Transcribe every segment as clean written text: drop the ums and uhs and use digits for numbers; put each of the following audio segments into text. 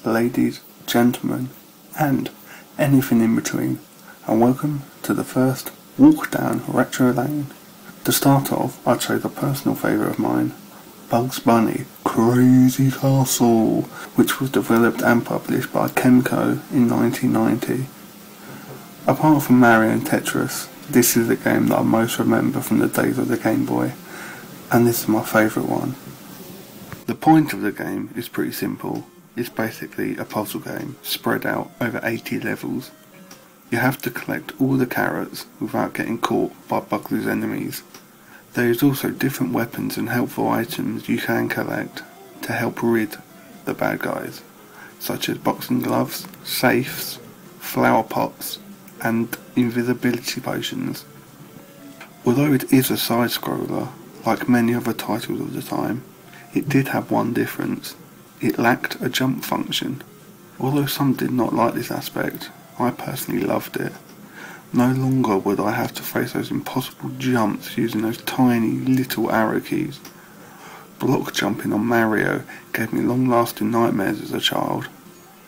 ladies, gentlemen, and anything in between, and welcome to the first walk down Retro Lane. To start off, I'd say the personal favourite of mine, Bugs Bunny Crazy Castle, which was developed and published by Kemco in 1990. Apart from Mario and Tetris, this is the game that I most remember from the days of the Game Boy, and this is my favourite one. The point of the game is pretty simple. It's basically a puzzle game spread out over 80 levels. You have to collect all the carrots without getting caught by Bugs' enemies. There is also different weapons and helpful items you can collect to help rid the bad guys, such as boxing gloves, safes, flower pots, and invisibility potions. Although it is a side-scroller, like many other titles of the time, it did have one difference. It lacked a jump function. Although some did not like this aspect, I personally loved it. No longer would I have to face those impossible jumps using those tiny little arrow keys. Block jumping on Mario gave me long-lasting nightmares as a child,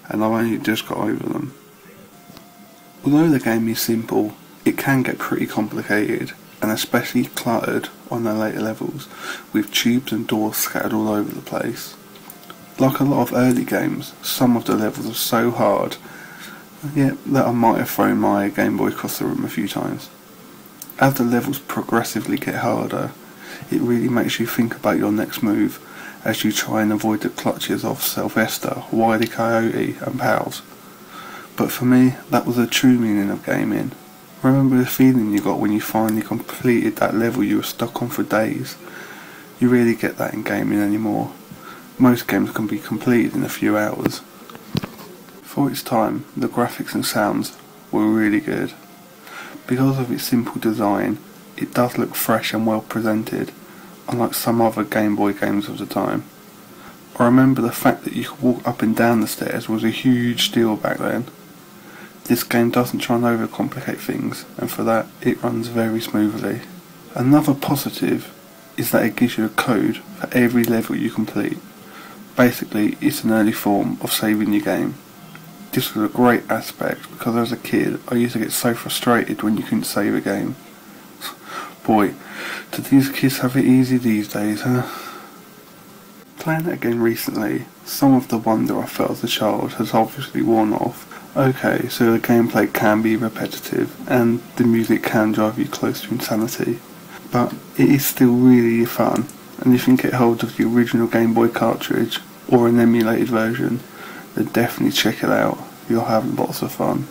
and I've only just got over them. Although the game is simple, it can get pretty complicated, and especially cluttered on the later levels, with tubes and doors scattered all over the place. Like a lot of early games, some of the levels are so hard, that I might have thrown my Game Boy across the room a few times. As the levels progressively get harder, it really makes you think about your next move as you try and avoid the clutches of Sylvester, Wile E. Coyote and pals. But for me, that was the true meaning of gaming. Remember the feeling you got when you finally completed that level you were stuck on for days? You really get that in gaming anymore. Most games can be completed in a few hours. For its time, the graphics and sounds were really good. Because of its simple design, it does look fresh and well presented, unlike some other Game Boy games of the time. I remember the fact that you could walk up and down the stairs was a huge deal back then. This game doesn't try and overcomplicate things, and for that, it runs very smoothly. Another positive is that it gives you a code for every level you complete. Basically, it's an early form of saving your game. This was a great aspect because as a kid I used to get so frustrated when you couldn't save a game. Boy, do these kids have it easy these days, huh? Playing it again recently, some of the wonder I felt as a child has obviously worn off. Okay, so the gameplay can be repetitive and the music can drive you close to insanity, but it is still really fun, and if you can get hold of the original Game Boy cartridge or an emulated version, then definitely check it out. You'll have lots of fun.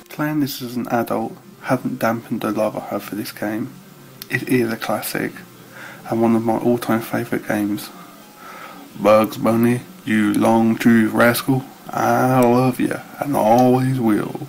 Playing this as an adult hasn't dampened the love I have for this game. It is a classic, and one of my all-time favourite games. Bugs Bunny, you long-toothed rascal, I love you, and always will.